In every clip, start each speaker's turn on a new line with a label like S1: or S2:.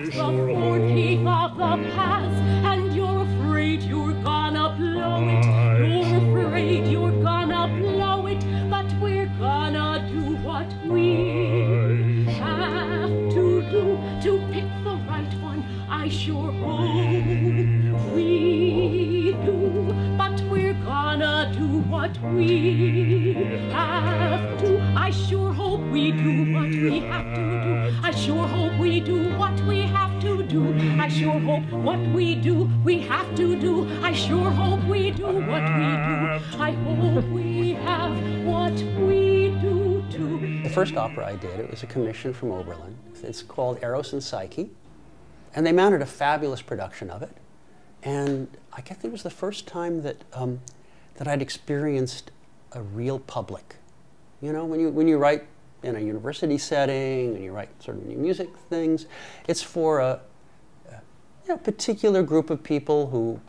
S1: the forky of the path, and you're afraid you're gonna blow it. You're afraid you're gonna blow it, but we're gonna do what we have to do to pick the right one. I sure hope we do, but we're gonna do what we have to. I sure hope we do what we have to do. I sure hope we do what we have to do. I sure hope what we do, we have to do. I sure hope we do what we do. I hope we have what we do too.
S2: The first opera I did, it was a commission from Oberlin. It's called Eros and Psyche. And they mounted a fabulous production of it. And I guess it was the first time that, that I'd experienced a real public. You know, when you write in a university setting and you write sort of new music things, it's for a particular group of people who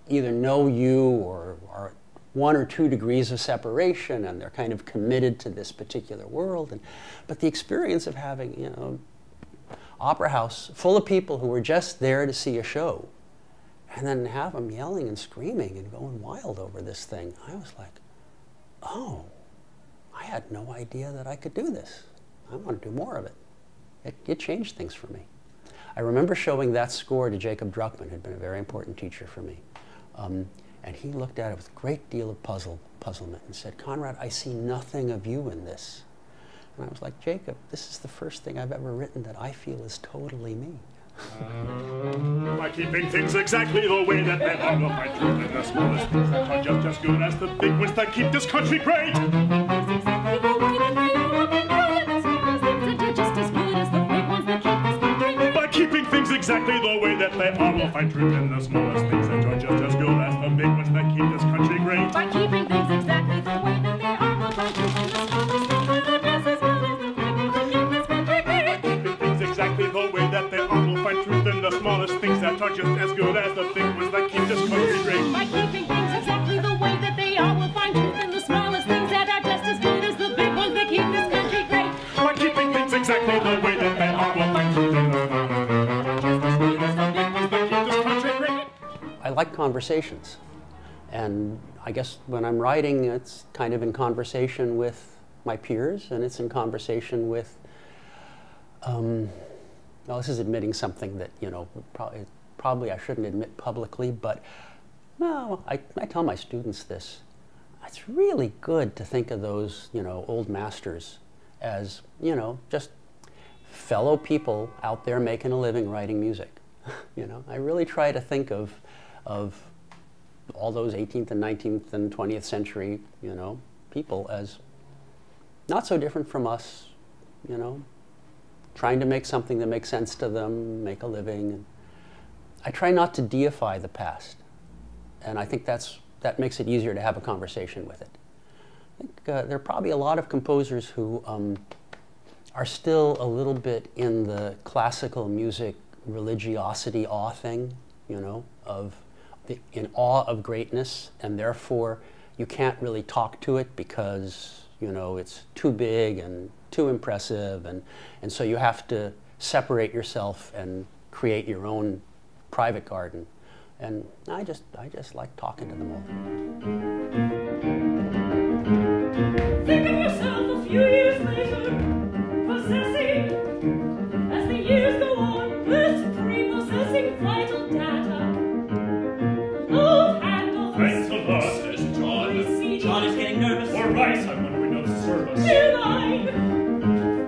S2: either know you or are 1 or 2 degrees of separation, and they're kind of committed to this particular world. But the experience of having, you know, opera house full of people who were just there to see a show, and then have them yelling and screaming and going wild over this thing, I was like, oh, I had no idea that I could do this. I want to do more of it. It changed things for me. I remember showing that score to Jacob Druckmann, who'd been a very important teacher for me. And he looked at it with a great deal of puzzlement and said, Conrad, I see nothing of you in this. And I was like, Jacob, this is the first thing I've ever written that I feel is totally me.
S3: By keeping things exactly the way that they are, we'll find truth in the smallest things that are just as good as the big ones that keep this country great. By keeping things exactly the way that they are, we'll find truth in the smallest things that are just as good as the big ones that keep this country great.
S1: By keeping things exactly the way that they are, we'll find truth in the smallest things that are just as good as the big ones that keep this country great.
S3: By keeping things exactly the way that they are, we'll find truth in the smallest things that are just as good as the big ones that keep this country great.
S1: By keeping things exactly the way that they are, we'll find truth in the smallest things that are just as good as the big ones that keep this country great.
S3: By keeping things exactly the way that they are, we'll find truth in the smallest things that are just as good as the big ones that keep this country great.
S2: I like conversations. And I guess when I'm writing, it's kind of in conversation with my peers, and it's in conversation with, well, this is admitting something that, you know, probably I shouldn't admit publicly, but no, I tell my students this. It's really good to think of those, you know, old masters as, you know, just fellow people out there making a living writing music. You know, I really try to think of all those 18th and 19th and 20th century, you know, people as not so different from us, you know, trying to make something that makes sense to them, make a living. I try not to deify the past, and I think that makes it easier to have a conversation with it. I think there are probably a lot of composers who are still a little bit in the classical music religiosity awe thing, you know, in awe of greatness, and therefore you can't really talk to it because, you know, it's too big and too impressive, and so you have to separate yourself and create your own private garden. And I just like talking to them all.
S1: Think of yourself a few years later, possessing, as the years go on, this prepossessing vital data of Handel.
S3: Thanks a lot, says John.
S4: John is getting nervous.
S3: All right, I'm wondering of service.
S1: Divine.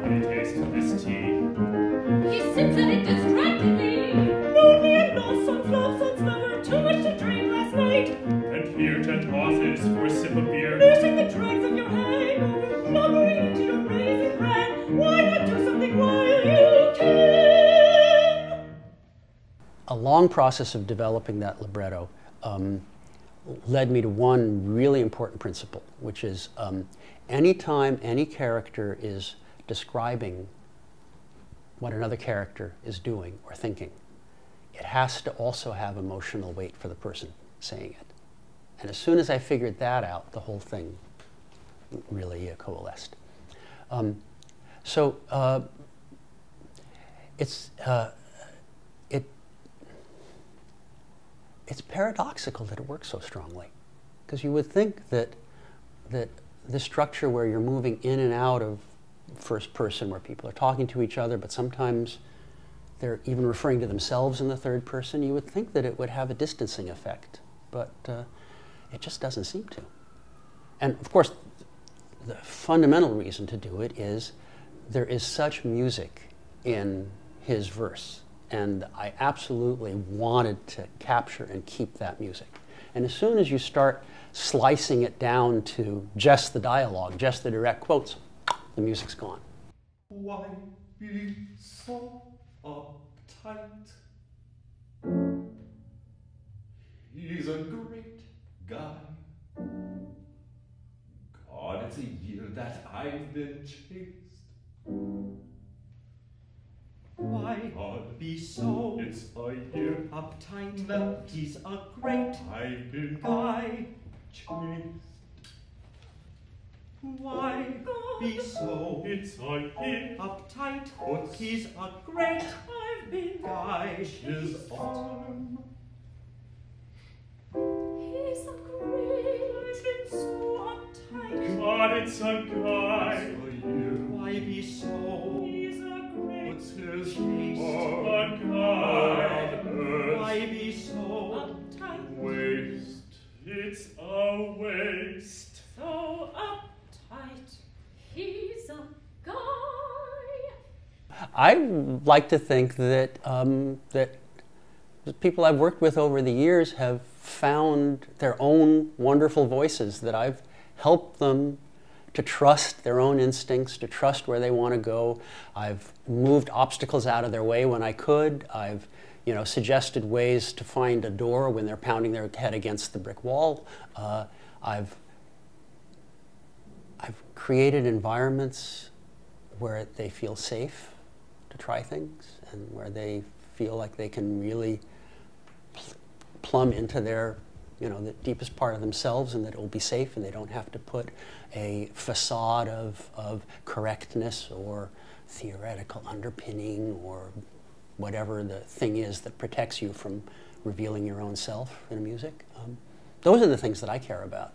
S3: What a taste of this tea.
S1: He sips at it distractedly. Moody and nonsense, nonsense, never too much to drink last night.
S3: And here 10 pauses for a sip of beer.
S1: Nursing the dregs of your hangover, blubbering into your raisin bran. Why not do something while you can?
S2: A long process of developing that libretto led me to one really important principle, which is anytime any character is describing what another character is doing or thinking, it has to also have emotional weight for the person saying it. And as soon as I figured that out, the whole thing really coalesced. it's paradoxical that it works so strongly, because you would think that the structure where you're moving in and out of first person, where people are talking to each other, but sometimes they're even referring to themselves in the third person, you would think that it would have a distancing effect, but it just doesn't seem to. And of course, the fundamental reason to do it is there is such music in his verse, and I absolutely wanted to capture and keep that music. And as soon as you start slicing it down to just the dialogue, just the direct quotes, the music's gone.
S4: Why be so uptight? He's a great guy. God, it's a year that I've been chased. Why be so
S3: It's a year
S4: uptight? He's a great
S3: I've been
S4: guy.
S3: chased.
S4: Why be so
S3: It's a year
S4: uptight? He's a great
S1: I've been
S4: guy.
S3: his arm.
S1: He's a great, been so uptight.
S3: God, it's a guy.
S4: A year. Why be so
S1: He's a great,
S3: What's his
S4: chased?
S3: a guy?
S4: Why be so
S1: uptight.
S3: Waste. It's a waste.
S1: So uptight. He's a guy.
S2: I like to think that that the people I've worked with over the years have found their own wonderful voices, that I've helped them to trust their own instincts, to trust where they want to go. I've moved obstacles out of their way when I could. I've suggested ways to find a door when they're pounding their head against the brick wall. I've created environments where they feel safe to try things, and where they feel like they can really plumb into their, the deepest part of themselves, and that it will be safe, and they don't have to put a facade of correctness or theoretical underpinning or whatever the thing is that protects you from revealing your own self in music. Those are the things that I care about.